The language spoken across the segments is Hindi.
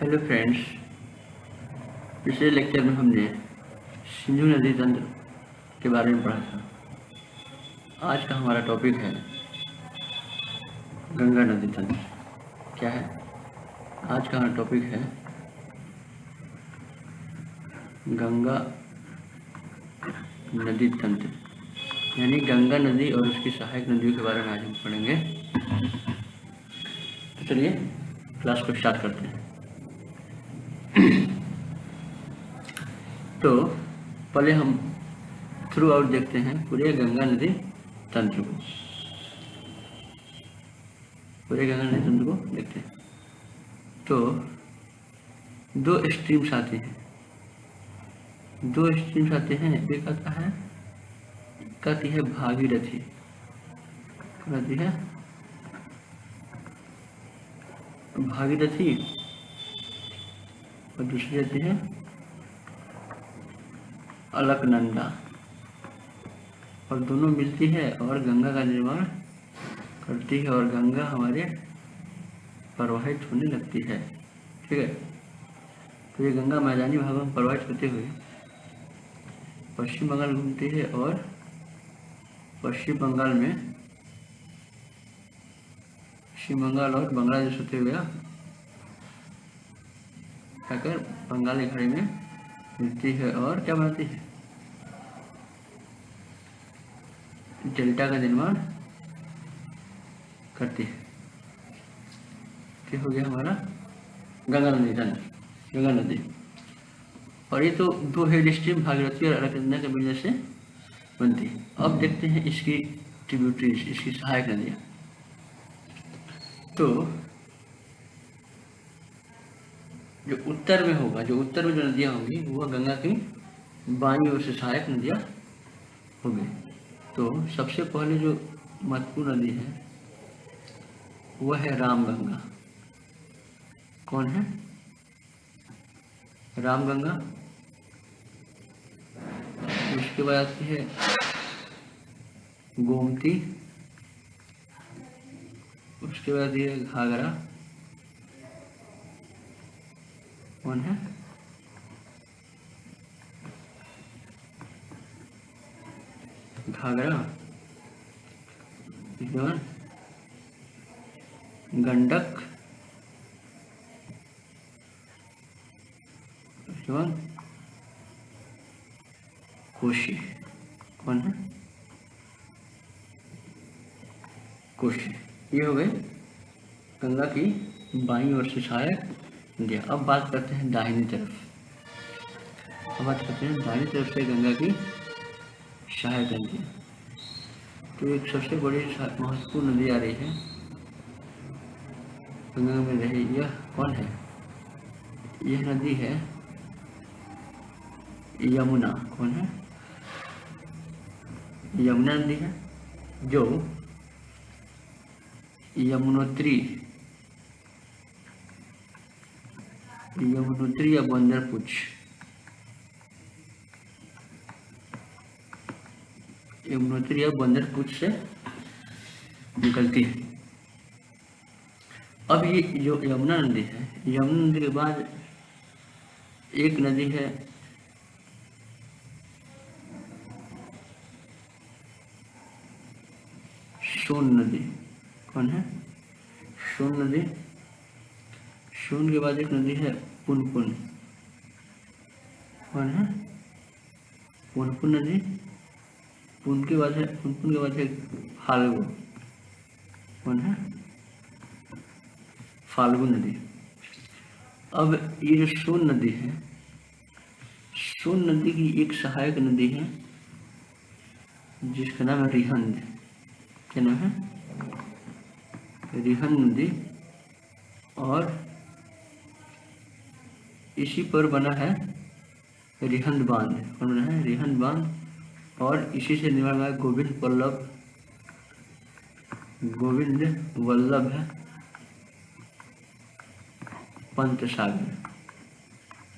हेलो फ्रेंड्स, पिछले लेक्चर में हमने सिंधु नदी तंत्र के बारे में पढ़ा था। आज का हमारा टॉपिक है गंगा नदी तंत्र। क्या है आज का हमारा टॉपिक? है गंगा नदी तंत्र, यानी गंगा नदी और उसकी सहायक नदियों के बारे में आज हम पढ़ेंगे। तो चलिए क्लास को स्टार्ट करते हैं। तो पहले हम थ्रू आउट देखते हैं पूरे गंगा नदी तंत्र को। देखते हैं। तो दो स्ट्रीम्स आते हैं। एक आती है भागीरथी, और दूसरी आती है अलकनंदा, और दोनों मिलती है और गंगा का निर्माण करती है और गंगा हमारे प्रवाहित होने लगती है। ठीक है, तो ये गंगा मैदानी भागों में प्रवाहित होते हुए पश्चिम बंगाल घूमती है और पश्चिम बंगाल और बांग्लादेश होते हुए आकर बंगाल की खाड़ी में मिलती है और क्या बनाती है? डेल्टा का निर्माण करती है। क्या हो गया हमारा गंगा नदी। और ये तो दो हेड स्ट्रीम भागीरथी और अलकनंदा के मिलने से बनती है। अब देखते हैं इसकी ट्रिब्यूटरीज, इसकी सहायक नदियाँ। तो जो उत्तर में जो नदियाँ होंगी वह गंगा की बाईं ओर से सहायक नदियाँ होंगी। तो सबसे पहले जो महत्वपूर्ण नदी है वह है रामगंगा। कौन है? रामगंगा। उसके बाद आती है गोमती, उसके बाद ये घाघरा। कौन है? घाघरा। गंडक, कोशी। कौन है? कोशी। ये हो गए गंगा की बाईं ओर से सहायक नदियाँ। अब बात करते हैं दाहिनी तरफ। दाहिनी तरफ से गंगा की सहायक नदियाँ। तो एक सबसे बड़ी महत्वपूर्ण नदी आ रही है गंगा में रही, यह कौन है? यह नदी है यमुना। कौन है? यमुना नदी है, जो यमुनोत्री या बंदरपुच, से निकलती है। अब ये जो यमुना नदी है, यमुना नदी के बाद एक नदी है सोन नदी। कौन है? सोन नदी। सोन के बाद एक नदी है पुनपुन। कौन है? पुनपुन नदी। पुनपुन के बाद है फाल्गु। कौन है? फाल्गु नदी। अब ये जो सोन नदी है, सोन नदी की एक सहायक नदी है जिसका नाम है रिहंद। क्या नाम है? रिहंद नदी। और इसी पर बना है रिहंद बांध। कौन बना है? रिहंद बांध। और इसी से निर्माण हुआ है गोविंद वल्लभ पंत सागर।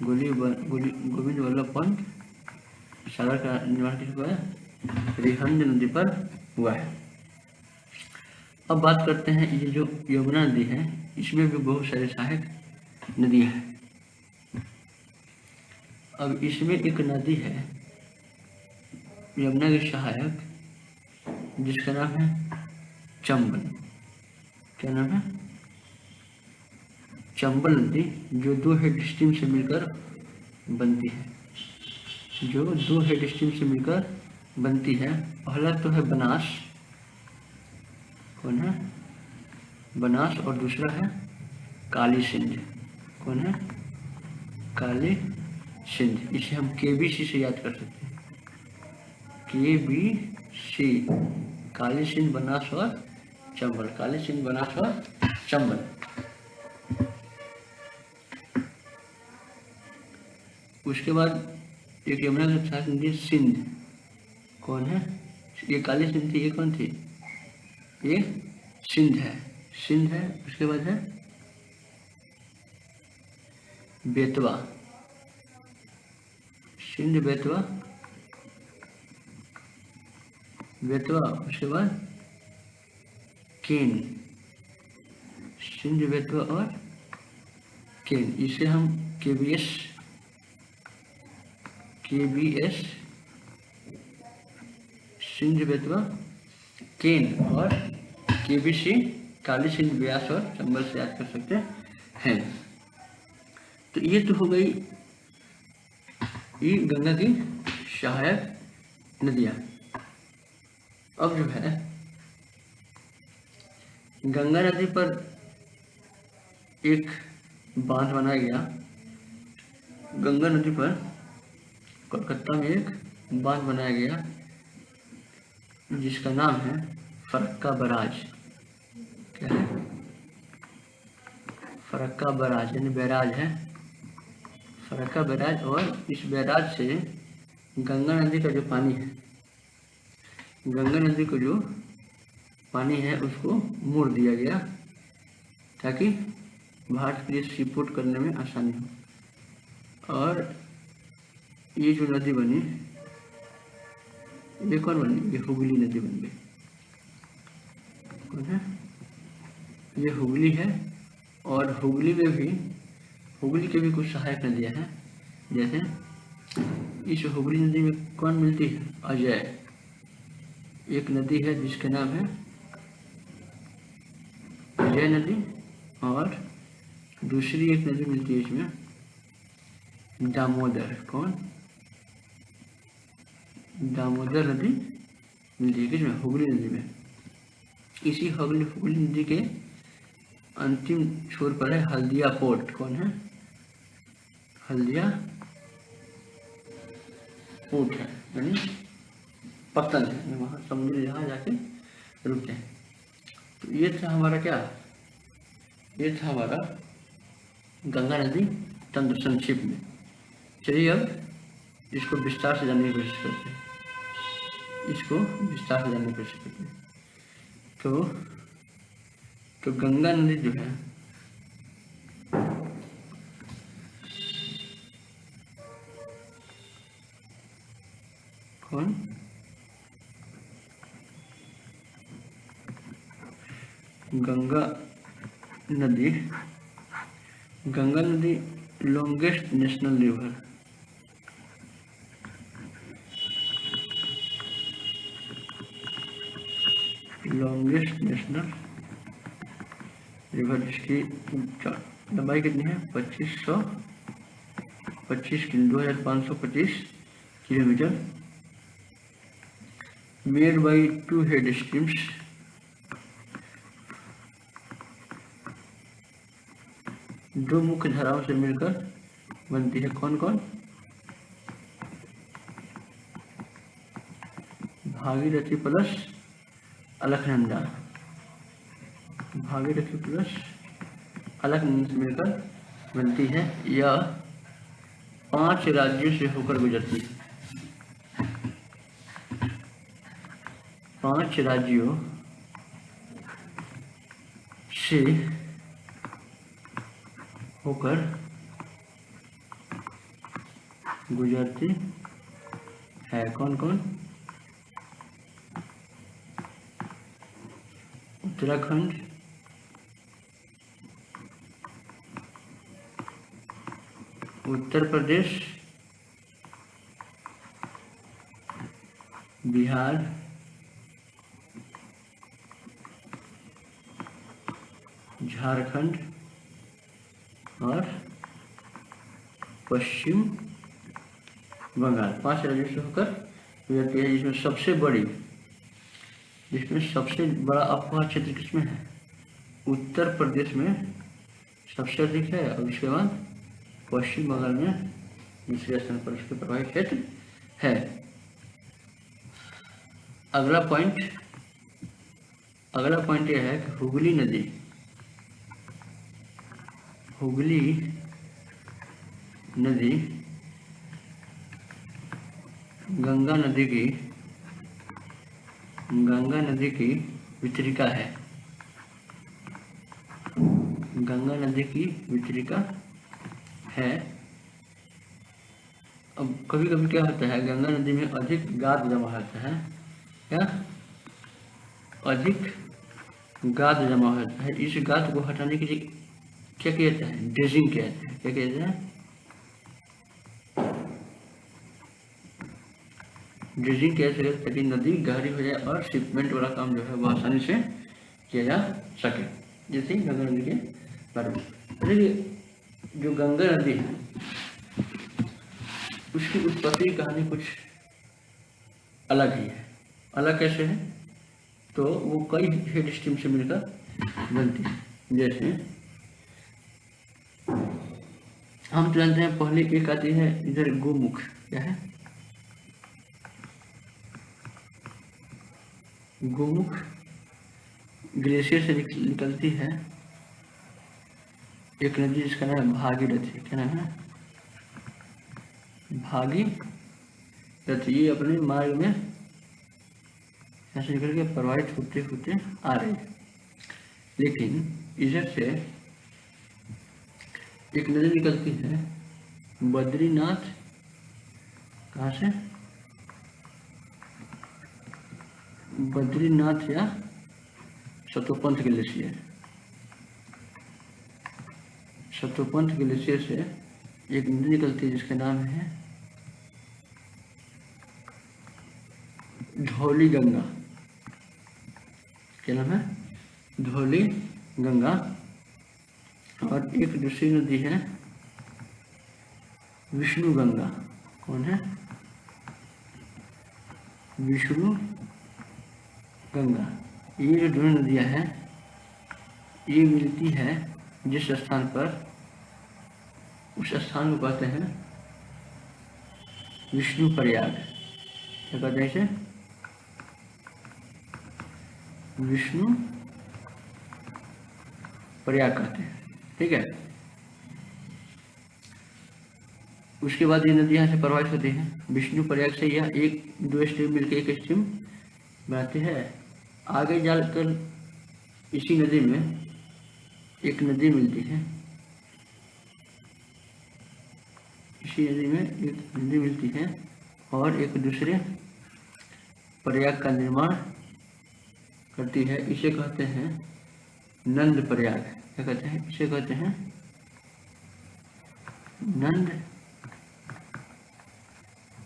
गोविंद वल्लभ पंत सागर का निर्माण किस हुआ है? रिहंद नदी पर हुआ है। अब बात करते हैं ये जो यमुना नदी है, इसमें भी बहुत सारे सहायक नदियाँ हैं। अब इसमें एक नदी है यमुना की सहायक, जिसका नाम है चंबल। क्या नाम है? चंबल नदी, जो दो हेड स्ट्रीम से मिलकर बनती है, जो दो हेड स्ट्रीम से मिलकर बनती है। पहला तो है बनास, कौन है? बनास। और दूसरा है काली सिंध। कौन है? काली सिंध। इसे हम केबीसी से याद कर सकते हैं। केबीसी, काली सिंध, बनास और चंबल। काली सिंध, बनास और चंबल। उसके बाद एक यमुना के साथ नदी सिंध। कौन है? ये काली सिंध थी, ये कौन थी? ये सिंध है, सिंध है। उसके बाद है बेतवा, सिंध बेतवा, बेतवा। उसके बाद केन, सिंध बेतवा और केन। इसे हम केबीएस, सिंध बेतवा केन और केबीसी काली सिंध, ब्यास और चंबल से याद कर सकते हैं। तो ये तो हो गई ये गंगा की सहायक नदियाँ। अब जो है गंगा नदी पर एक बांध बनाया गया। गंगा नदी पर कोलकाता में एक बांध बनाया गया, जिसका नाम है फरक्का बराज। क्या है? फरक्का बराज, यानी बैराज है, फरक्का बैराज। और इस बैराज से गंगा नदी का जो पानी है, गंगा नदी को जो पानी है उसको मोड़ दिया गया, ताकि भारत के लिए सीपोर्ट करने में आसानी हो। और ये जो नदी बनी, ये कौन बनी? ये हुगली नदी बन गई। कौन है? ये हुगली है। और हुगली में भी, हुगली के भी कुछ सहायक नदियाँ हैं। जैसे इस हुगली नदी में कौन मिलती है? अजय। एक नदी है जिसका नाम है अजय नदी। और दूसरी एक नदी मिलती है इसमें, दामोदर। कौन? दामोदर नदी मिलती है किसमें? हुगली नदी में। इसी हुगली नदी के अंतिम छोर पर है हल्दिया पोर्ट। कौन है? हल्दिया पोर्ट है, यानी पत्तन है, वहाँ समुद्री जहाज जाके रुकते हैं। तो ये था हमारा क्या? ये था हमारा गंगा नदी तंत्र संक्षिप्त में। चलिए अब इसको विस्तार से जानने की कोशिश करते हैं, इसको विस्तार से जानने की कोशिश करते हैं। तो गंगा नदी जो है, कौन? गंगा नदी, गंगा नदी longest national river, longest national river. इसकी लंबाई कितनी है? 2525 kilometre. Made by 2 head streams, दो मुख्य धाराओं से मिलकर बनती है। कौन कौन? भागीरथी प्लस अलकनंदा, भागीरथी प्लस अलकनंदा से मिलकर बनती है। यह 5 राज्यों से होकर गुजरती है। 5 राज्यों से होकर गुजरती है। कौन कौन? उत्तराखंड, उत्तर प्रदेश, बिहार, झारखंड और पश्चिम बंगाल, 5 राज्यों से होकर गुजरती है, जिसमें सबसे बड़ा अफवाह क्षेत्र किसमें है? उत्तर प्रदेश में सबसे अधिक है, और उसके बाद पश्चिम बंगाल में दूसरे स्थान पर उसके प्रभावित क्षेत्र है। अगला पॉइंट यह है कि हुगली नदी गंगा नदी की वितरिका है। गंगा नदी की वितरिका है। अब कभी कभी क्या होता है, गंगा नदी में अधिक गाद जमा होता है। क्या? अधिक गाद जमा होता है। इस गाद को हटाने के लिए क्या किया जाता है? ड्रेजिंग किया जाता है। क्या किया जाता है? ड्रेजिंग किया जाता है, ताकि नदी गहरी हो जाए और शिपमेंट वाला काम जो है वो आसानी से किया जा सके। जैसे गंगा नदी के बारे में देखिए, जो गंगा नदी है उसकी उत्पत्ति कहानी कुछ अलग ही है। अलग कैसे है? तो वो कई हेड स्ट्रीम से मिलकर बनती है। जैसे हम जानते हैं, पहले एक आती है इधर गोमुख। क्या है? गोमुख ग्लेशियर से निकलती है एक नदी, जिसका नाम है भागीरथी। क्या नाम है? भागीरथी। ये अपने मार्ग में ऐसे निकल के प्रवाहित होते होते आ रही है। लेकिन इधर से एक नदी निकलती है बद्रीनाथ। कहाँ से? बद्रीनाथ या सतोपंथ ग्लेशियर। सतोपंथ ग्लेशियर से एक नदी निकलती है जिसका नाम है धौली गंगा। क्या नाम है? धौली गंगा। और एक दूसरी नदी है विष्णु गंगा। कौन है? विष्णु गंगा। ये जो दोनों नदियां हैं ये मिलती है जिस स्थान पर, उस स्थान को कहते हैं विष्णु प्रयाग। क्या कहते हैं इसे? विष्णु प्रयाग कहते हैं। ठीक है। उसके बाद ये नदी यहाँ से प्रवाहित होती है विष्णु प्रयाग से। यह एक दो स्ट्रीम मिलकर एक स्ट्रीम बनाती है। आगे जाकर इसी नदी में एक नदी मिलती है, इसी नदी में एक नदी मिलती है और एक दूसरे प्रयाग का निर्माण करती है। इसे कहते हैं नंद प्रयाग। क्या कहते हैं? इसे कहते हैं नंद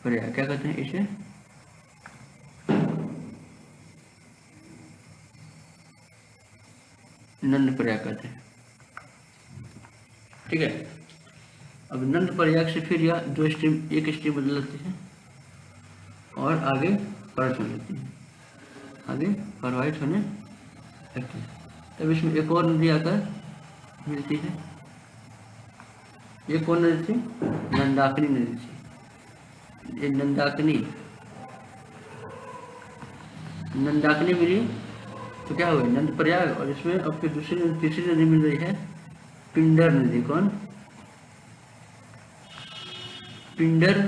प्रयाग। क्या कहते हैं इसे? नंद प्रयाग कहते हैं। ठीक है। अब नंद प्रयाग से फिर यह दो स्ट्रीम, एक स्ट्रीम बदल जाती है और आगे प्रवाहित होने लगती है, आगे प्रवाहित होने लगती है। तब इसमें एक और नदी आकर मिलती है। ये कौन नदी थी? नंदाकिनी नदी थी। ये नंदाकिनी मिली तो क्या हुआ? नंद प्रयाग। और इसमें अब फिर तीसरी नदी मिल रही है पिंडर नदी। कौन? पिंडर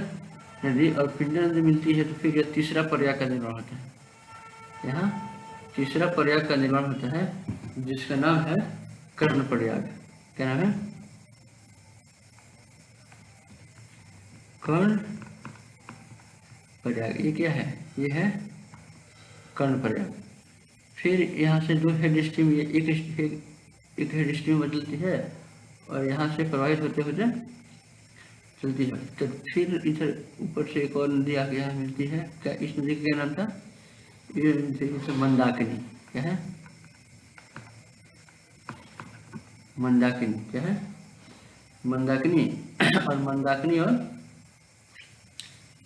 नदी। और पिंडर नदी मिलती है तो फिर यह तीसरा प्रयाग का निर्माण होता है। यहाँ तीसरा प्रयाग का निर्माण होता है जिसका नाम है कर्ण प्रयाग। क्या नाम है? कर्ण प्रयाग। ये क्या है? ये है कर्ण प्रयाग। फिर यहाँ से दो हेड स्ट्रीम, एक हेड स्ट्रीम बदलती है और यहाँ से प्रवाहित होते होते चलती है। तो फिर इधर ऊपर से एक और नदी आगे यहाँ मिलती है। क्या इस नदी का क्या नाम था? ये नदी मंदाकिनी। क्या है? मंदाकिनी। क्या है? मंदाकिनी। और मंदाकिनी और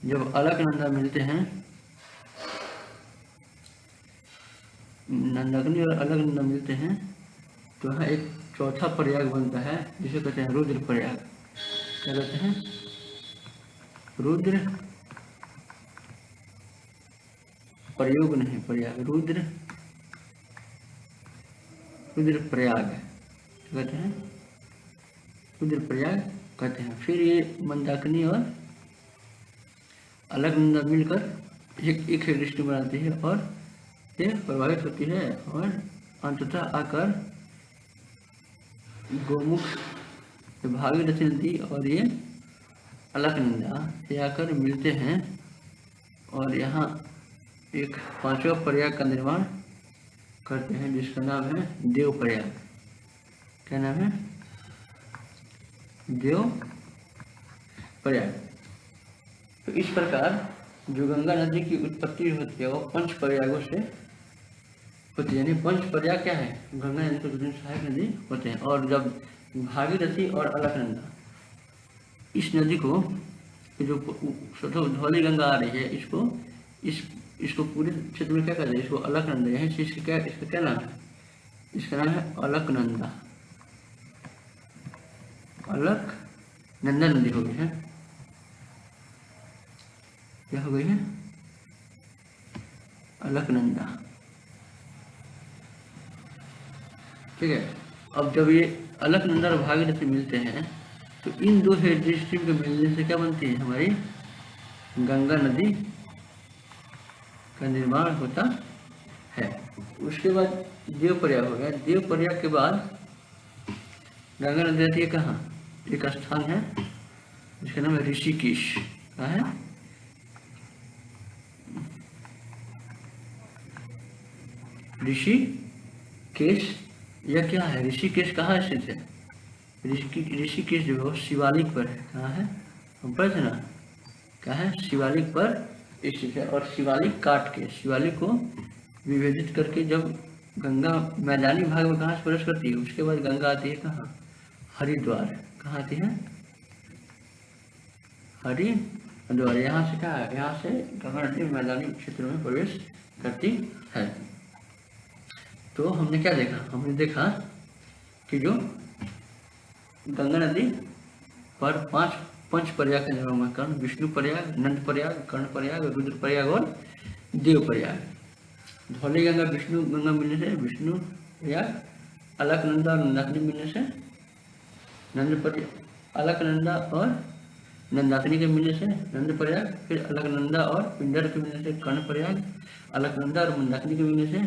जब अलकनंदा मिलते हैं, मंदाकिनी और अलकनंदा मिलते हैं, तो यहाँ एक चौथा प्रयाग बनता है जिसे कहते हैं रुद्र प्रयाग। क्या कहते हैं? रुद्र प्रयोग नहीं, प्रयाग। रुद्र रुद्र प्रयाग कहते हैं, रुद्र प्रयाग कहते हैं। फिर ये मंदाकिनी और अलकनंदा मिलकर एक सृष्टि बनाती है और ये प्रभावित होती है और अंततः आकर गोमुख, भागीरथी नदी और ये अलकनंदा ये आकर मिलते हैं और यहाँ एक पांचवा प्रयाग का निर्माण करते हैं जिसका नाम है देव प्रयाग। क्या नाम है? देव प्रयाग। तो इस प्रकार जो गंगा नदी की उत्पत्ति होती है वो पंच प्रयागों से होती है। यानी पंच प्रयाग क्या है? गंगा नदी को दो सहायक नदी होते हैं। और जब भागीरथी और अलकनंदा इस नदी को, जो धौली गंगा आ रही है, इसको पूरे क्षेत्र में क्या कहते हैं? इसको अलकनंदा। यही चीज इसका क्या नाम है? इसका नाम है अलकनंदा। अलकनंदा नदी हो गई है। क्या हो गई है? अलकनंदा। ठीक है। अब जब ये अलकनंदा और भागीरथी मिलते हैं तो इन दो हेड स्ट्रीम के मिलने से क्या बनती है? हमारी गंगा नदी का निर्माण होता है। उसके बाद देव प्रयाग हो गया। देव प्रयाग के बाद गंगा नदी आती है कहाँ? एक स्थान है जिसका नाम है ऋषिकेश। कहाँ है? ऋषिकेश। यह क्या है? ऋषिकेश कहाँ स्थित है? ऋषिकेश जो है शिवालिक पर है। कहाँ है? हम पढ़े थे ना। क्या है? शिवालिक पर स्थित है। और शिवालिक काट के, शिवालिक को विभेदित करके जब गंगा मैदानी भाग में कहाँ से प्रवेश करती है, उसके बाद गंगा आती है कहाँ? हरिद्वार। कहाँ आती है? हरिद्वार। यहाँ से क्या है? यहाँ से गंगा नदी मैदानी क्षेत्रों में प्रवेश करती है। तो हमने क्या देखा? हमने देखा कि जो गंगा नदी पर पंच प्रयाग का निर्माण कर्ण, विष्णु प्रयाग, नंद प्रयाग, कर्ण प्रयाग, रुद्र प्रयाग और देव प्रयाग। धौली गंगा विष्णु गंगा मिलने से विष्णु प्रयाग, अलकनंदा और नंदाकिनी मिलने से नंद प्रयाग, अलकनंदा और नंदाकिनी के मिलने से नंद प्रयाग, फिर अलकनंदा और पिंडर के मिलने से कर्ण प्रयाग, अलकनंदा और मंदाकिनी के मिलने से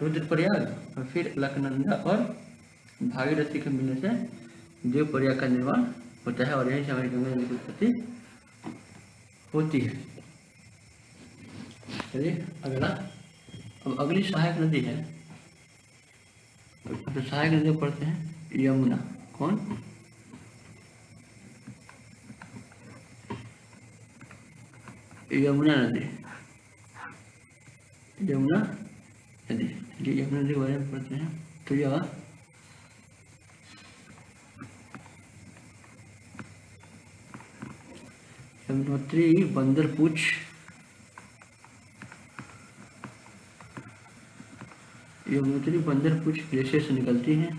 रुद्र प्रयाग, और फिर अलकनंदा और भागीरथी के मिलने से देव प्रयाग का निर्माण होता है। और यही से हमारी गंगा नदी की उत्पत्ति होती है। चलिए अगला। अब अगली सहायक नदी है, तो सहायक नदी पढ़ते हैं यमुना। कौन? यमुना नदी। यमुना नदी। यमुना नदी के बारे में पढ़ते हैं। तो यह यमुनोत्री बंदरपूछ यमुनोत्री बंदरपूछ ग्लेशियर से निकलती है।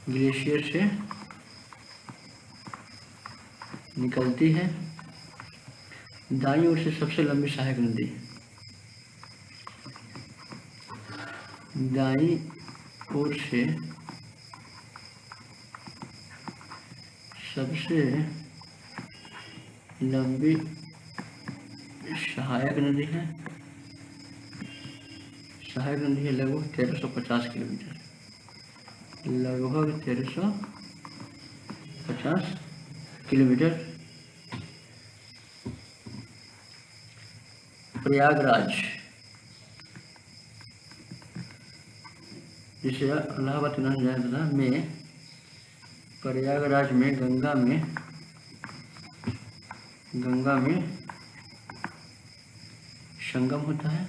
ग्लेशियर से निकलती है। दाईं ओर से सबसे लंबी सहायक नदी। दाईं ओर से सबसे लंबी सहायक नदी है। सहायक नदी है लगभग 1350 किलोमीटर। लगभग 1350 किलोमीटर। प्रयागराज, जिसे इलाहाबाद के नाम जाना था, में प्रयागराज में गंगा में संगम होता है,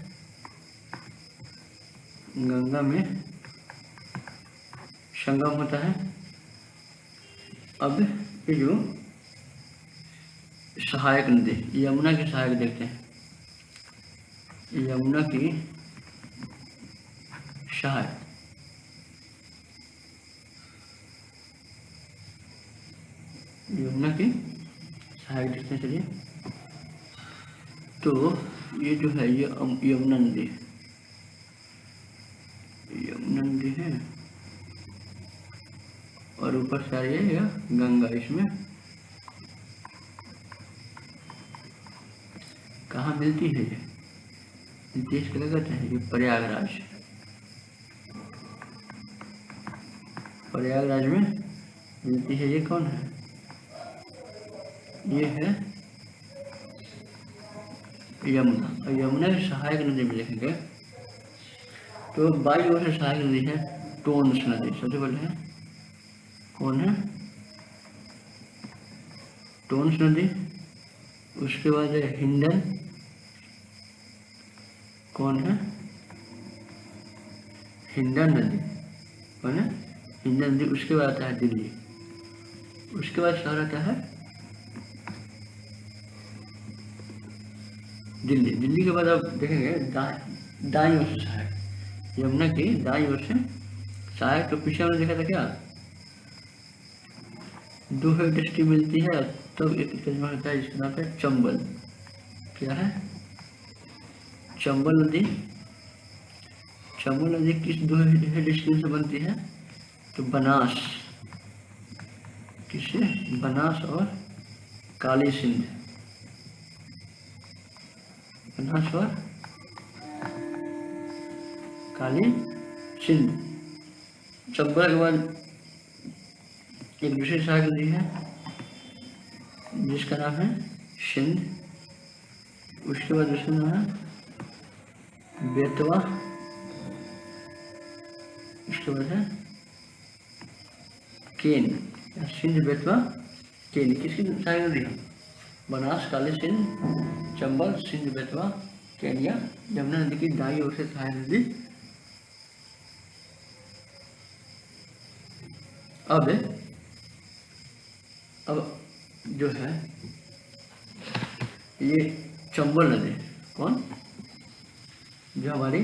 गंगा में संगम होता है। अब ये जो सहायक नदी यमुना की सहायक देखते हैं, यमुना की सहायक, यमुना की सहायक देखते हैं। चलिए, तो ये जो है ये यमुना नदी है और ऊपर से आ रही है यह गंगा। इसमें कहाँ मिलती है ये देश के लगता है, ये प्रयागराज में मिलती है। ये कौन है? ये है यमुना। और यमुना की सहायक नदी में देखेंगे तो बाई ओर से सहायक नदी है टोन्स नदी। सबसे पहले है कौन है? टोन्स नदी। उसके बाद है हिंडन। कौन है? हिंडन नदी। कौन है? हिंडन नदी। उसके बाद आता है दिल्ली। उसके बाद शहर आता है दिल्ली। दिल्ली के बाद आप देखेंगे दाईं ओर से सहायक, यमुना की दाईं ओर से सहायक। तो पीछे हमने देखा था क्या, दो इंडस्ट्री मिलती है तो एक तर्जुमा होता है जिसका नाम है चंबल। क्या है? चंबल नदी। चंबल नदी किस दो इंडस्ट्री से बनती है? तो बनास। किससे? बनास और काली सिंध। बनास और काली सिंध। चंबल के बाद एक दूसरी सहायक नदी है जिसका नाम है सिंध। उसके बाद दूसरा नाम है बेतवा। उसके बाद है केन। सिंध, बेतवा, केन किसकी सहायक नदी है? बनास, काली सिंध, चंबल, सिंध, बेतवा, केन या यमुना नदी की दाईं ओर से सहायक नदी। अब जो है ये चंबल नदी, कौन? जो हमारी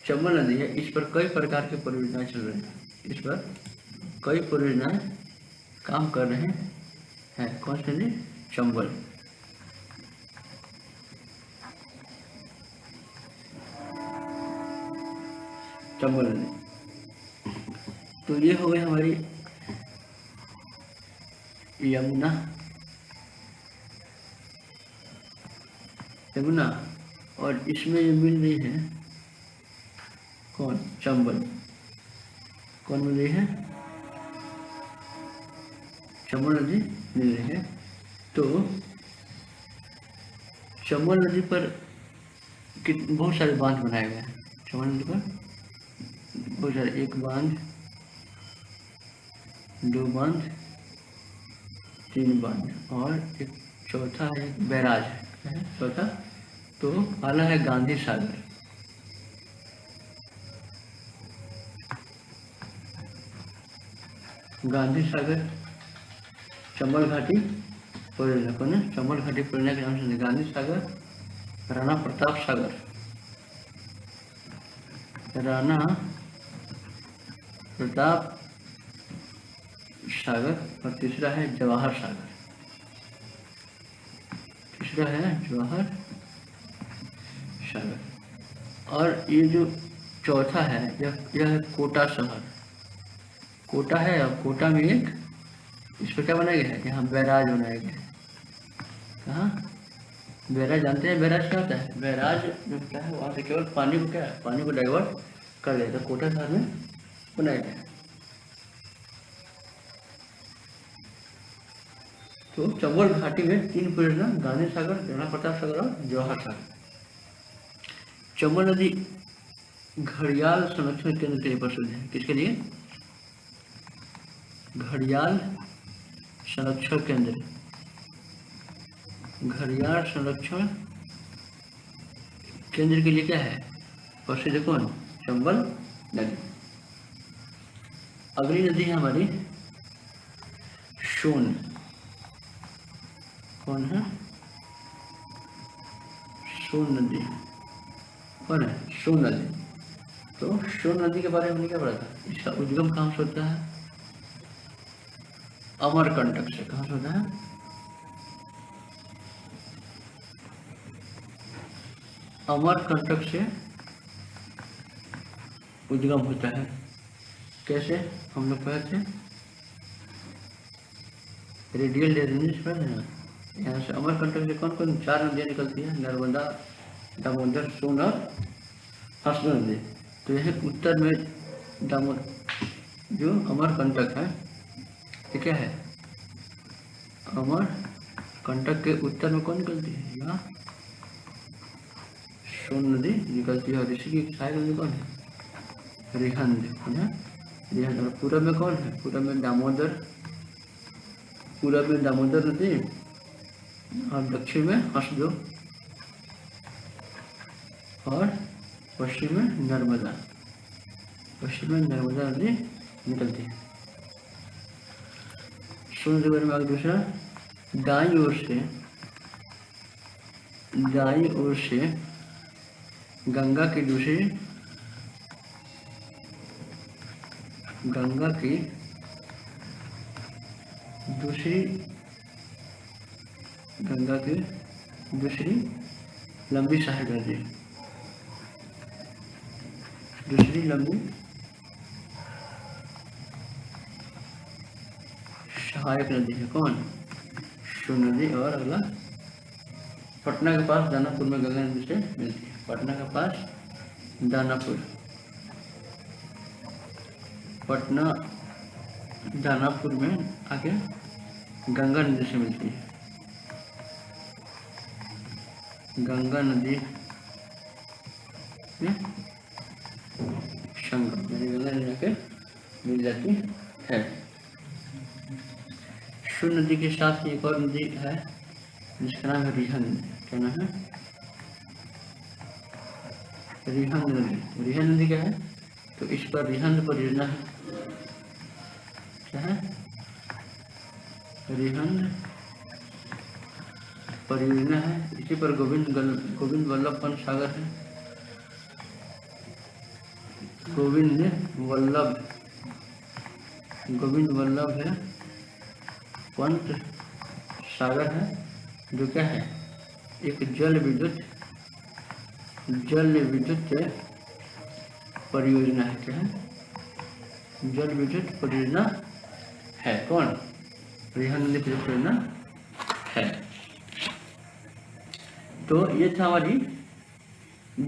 चंबल नदी है, इस पर कई प्रकार की परियोजनाएं चल रही हैं। इस पर कई परियोजनाएं काम कर रहे हैं। कौन सी नदी? चंबल। चंबल नदी। तो ये हो गई हमारी यमुना। और इसमें ये मिल रही है कौन? चंबल। कौन मिल रही है? चंबल नदी मिल रही है। तो चंबल नदी पर बहुत सारे बांध बनाए गए हैं। चंबल नदी पर बहुत सारे, एक बांध, दो बांध, तीन बांध और एक चौथा है, एक बैराज है चौथा। तो पहला है गांधी सागर। गांधी सागर चंबल घाटी परियोजना। कौन है? चंबल घाटी परियोजना के नाम से गांधी सागर, राणा प्रताप सागर, राणा प्रताप सागर और तीसरा है जवाहर सागर। तीसरा है जवाहर सागर। और ये जो चौथा है यह है कोटा शहर। कोटा है और कोटा में एक इस पर क्या बनाया गया है? यहाँ बैराज बनाया गया है। कहाँ? बैराज जानते हैं बैराज क्या होता है? बैराज जो होता है वहाँ से केवल पानी को पानी को डाइवर्ट कर देता है। कोटा शहर में बनाया गया है। तो चंबल घाटी में तीन परियोजना, गांधी सागर, राणा प्रताप सागर और जवाहर सागर। चंबल नदी घड़ियाल संरक्षण केंद्र के लिए प्रसिद्ध है। किसके लिए? घड़ियाल संरक्षण केंद्र, घड़ियाल संरक्षण केंद्र के लिए क्या है? प्रसिद्ध कौन? चंबल नदी। अगली नदी है हमारी सोन। कौन है? सोन नदी। कौन है? सोन नदी। तो सोन नदी के बारे में हमने क्या पढ़ा था? इसका उद्गम कहाँ से होता है? अमरकंटक से। कहाँ से होता है? अमरकंटक से उद्गम होता है। कैसे? हम लोग पढ़े थे रेडियल रेंजेस पर है ना, यहाँ से अमरकंटक से कौन कौन 4 नदियाँ निकलती है? नर्मदा, दामोदर, सोन और हसनो नदी। तो यह उत्तर में जो अमरकंटक है ये क्या है? अमरकंटक के उत्तर में कौन निकलती है? यहाँ सोन नदी निकलती है। और इसी की सहायक नदी कौन है? रिहंद है। रिहंद। और पूरब में कौन है? पूरब में दामोदर, पूरब में दामोदर नदी और दक्षिण में हसदो और पश्चिम में नर्मदा। पश्चिम में नर्मदा नदी निकलती है। सोन के बारे में आगे दूसरा, दाईं ओर से गंगा की दूसरी लंबी सहायक नदी, दूसरी लंबी सहायक नदी है। कौन? सोन नदी। और अगला, पटना के पास दानापुर में गंगा नदी से मिलती है। पटना के पास दानापुर, पटना दानापुर में आके गंगा नदी से मिलती है। गंगा नदी में संगम, यानी गंगा नदी आके मिल जाती है। सोन नदी के साथ ही एक और नदी है जिसका नाम है रिहंद। क्या नाम है? रिहंद नदी। रिहंद नदी क्या है? तो इस पर रिहंद परियोजना है। क्या है? रिहंद परियोजना है। इसी पर गोविंद वल्लभ पंत सागर है। गोविंद वल्लभ है पंत सागर है, जो क्या है? एक जल विद्युत परियोजना है। क्या है? जल विद्युत परियोजना है। कौन? रिहंद नदी परियोजना है। तो ये था हमारी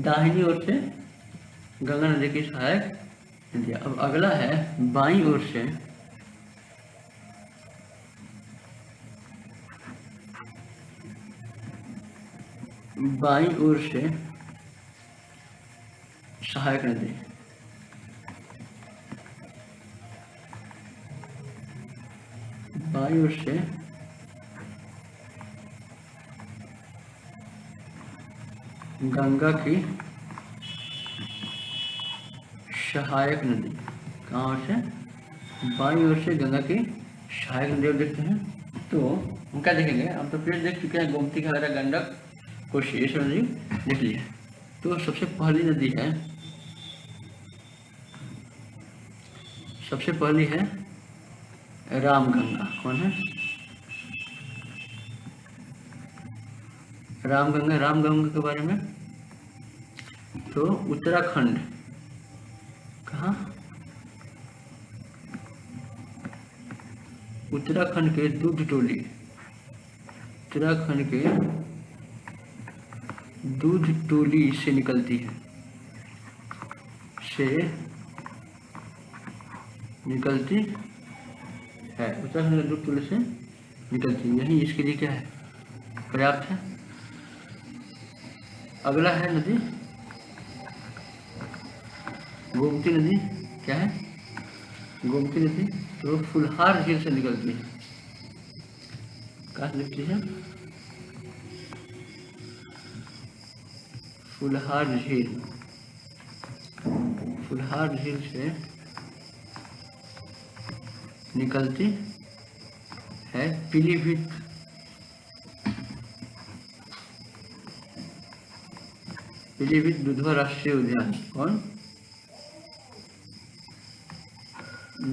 दाहिनी ओर से गंगा नदी की सहायक नदी। अब अगला है बाईं ओर से सहायक नदी। बाईं ओर से गंगा की सहायक नदी। कहाँ से? बाईं ओर से गंगा की सहायक नदी देखते हैं। तो हम क्या देखेंगे? हम तो पेड़ देख चुके हैं, गोमती, घाघरा, गंडक, कोसी, ये सब नदी देख ली है। तो सबसे पहली है रामगंगा। कौन है? रामगंगा के बारे में तो उत्तराखंड, कहाँ? उत्तराखंड के दूध टोली से निकलती है। उत्तराखंड के दूध टोली से निकलती है। यही इसके लिए क्या है? पर्याप्त है। अगला है नदी गोमती नदी। क्या है? गोमती नदी तो फुलहार झील से निकलती है। कहाँ से निकलती है? फुलहार झील। फुलहार झील से निकलती है पीलीभीत। पीलीभीत दुधवा राष्ट्रीय उद्यान। कौन?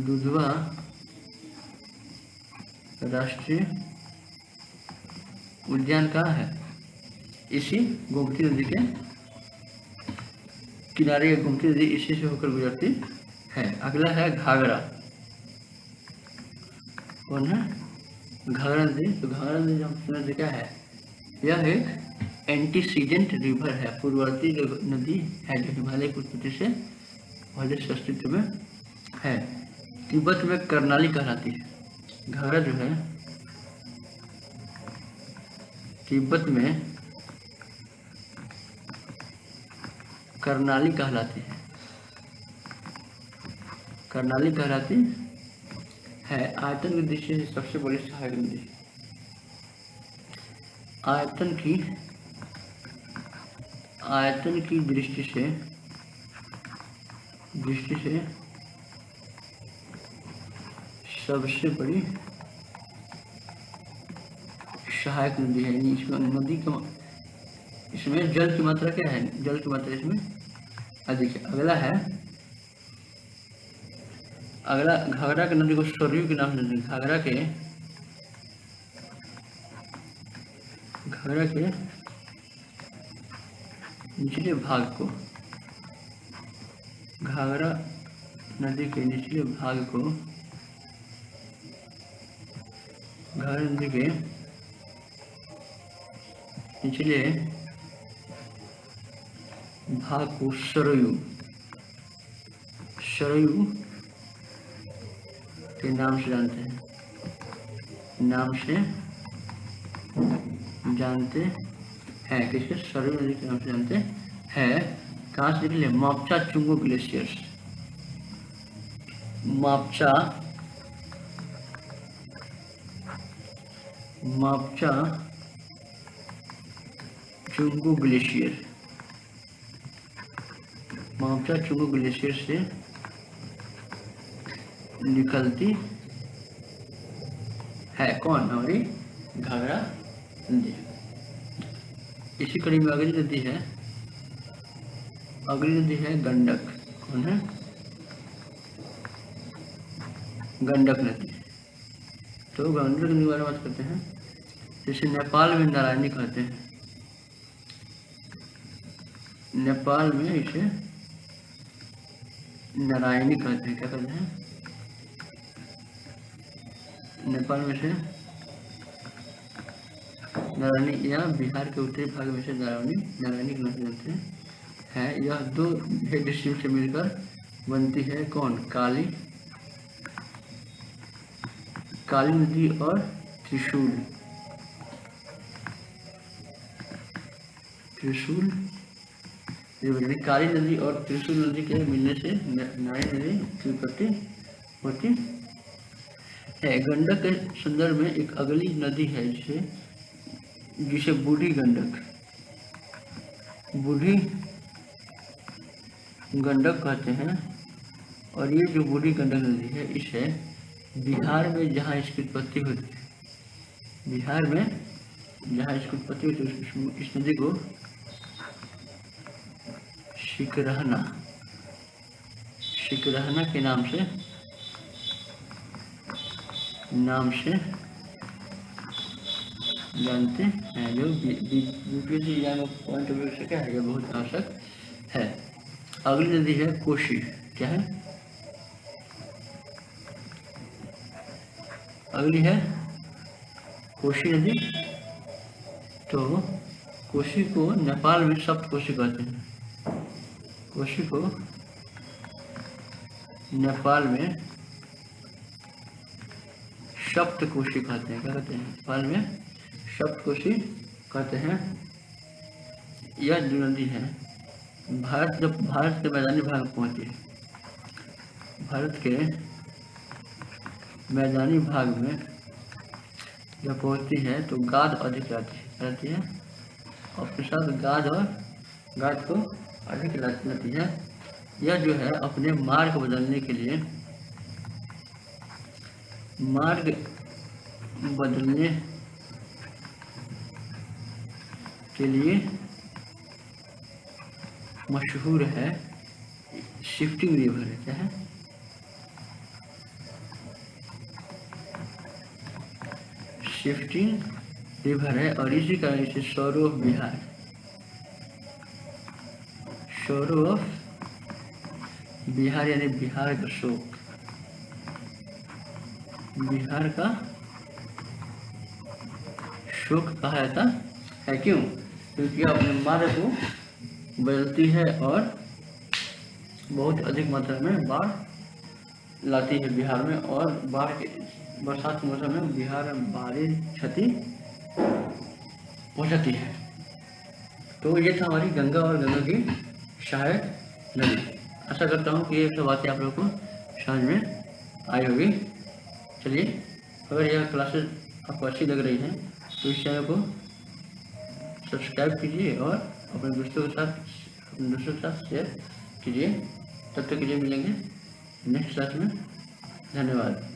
दुधवा राष्ट्रीय उद्यान कहाँ है? इसी गोमती नदी के किनारे। गोमती नदी इसी से होकर गुजरती है। अगला है घाघरा। कौन है? घाघरा नदी। तो घाघरा नदी जो नदी क्या है? यह एक एंटीसीडेंट रिवर है, पूर्ववर्ती नदी है जो हिमालय की उत्पत्ति से पहले से अस्तित्व में है। तिब्बत में कर्णाली कहलाती है। घाघरा जो है तिब्बत में कर्णाली कहलाती है। कर्णाली कहलाती है। आयतन की दृष्टि से सबसे बड़ी सहायक नदी। आयतन की दृष्टि से सबसे बड़ी सहायक नदी है। इसमें नदी का इसमें जल की मात्रा क्या है? जल की मात्रा इसमें अधिक है। अगला घाघरा की नदी को सरयू के नाम से घाघरा के निचले भाग को घाघरा नदी के निचले भाग को घाघरा नदी के निचले भाग को सरयू के नाम से जानते हैं। किसके? सरयू नदी के नाम से जानते हैं। कहाँ से निकले? मापचा Chungu glacier. मापचा Chungu glacier. मापचा Chungu glacier से निकलती है। कौन? हमारी घाघरा नदी। इसी कड़ी में अगली नदी है गंडक। कौन है? गंडक नदी। तो गंडक नदी के बारे में बात करते हैं। जैसे नेपाल में नारायणी कहते हैं। नेपाल में इसे नारायणी कहते हैं। क्या कहते हैं? नेपाल में से नारायणी, या बिहार के उत्तरी भाग में से नारायणी के नाम से जानते हैं। यह दो हेड स्ट्रीम से मिलकर बनती है। कौन? काली नदी और त्रिशूल रिवर। काली नदी और त्रिशूल नदी के मिलने से नारायणी नदी की उत्पत्ति होती है। गंडक के संदर्भ में एक अगली नदी है जिसे बूढ़ी गंडक कहते हैं। और ये जो बूढ़ी गंडक नदी है, इसे बिहार में जहाँ इसकी उत्पत्ति होती है, इस नदी को शिकरहना के नाम से जानते हैं। जो UPSC exam point of view से क्या है, ये बहुत आवश्यक है। अगली नदी है कोशी। क्या है? अगली है कोशी नदी। तो कोशी को नेपाल में सप्तकोशी कहते हैं। कोशी को नेपाल में सप्तकोशी कहते हैं। क्या कहते हैं? नेपाल में सप्तकोशी कहते हैं। यह जो नदी है भारत के मैदानी भाग में पहुंची है। भारत के मैदानी भाग में जब पहुंचती है तो गाद अधिक रहती है, और उसके साथ गाद को अधिक लाती है। यह जो है अपने मार्ग बदलने के लिए मशहूर है। शिफ्टिंग रिवर है, क्या है? शिफ्टिंग रिवर है, और इसी कारण इसे सौरो ऑफ बिहार यानी बिहार का शोक, बिहार का शोक कहा जाता है। क्यों? क्योंकि अपने मार्ग को बदलती है और बहुत अधिक मात्रा में बाढ़ लाती है बिहार में, और बरसात के मौसम में बिहार में भारी क्षति पहुंचाती है। तो ये था हमारी गंगा और गंगा की सहायक नदी। आशा करता हूँ कि ये सब बातें आप लोगों को समझ में आई होगी। चलिए, अगर यह क्लासेस आपको अच्छी लग रही हैं तो इस चैनल को सब्सक्राइब कीजिए और अपने दोस्तों के साथ शेयर कीजिए। तब तक के लिए मिलेंगे नेक्स्ट क्लास में। धन्यवाद।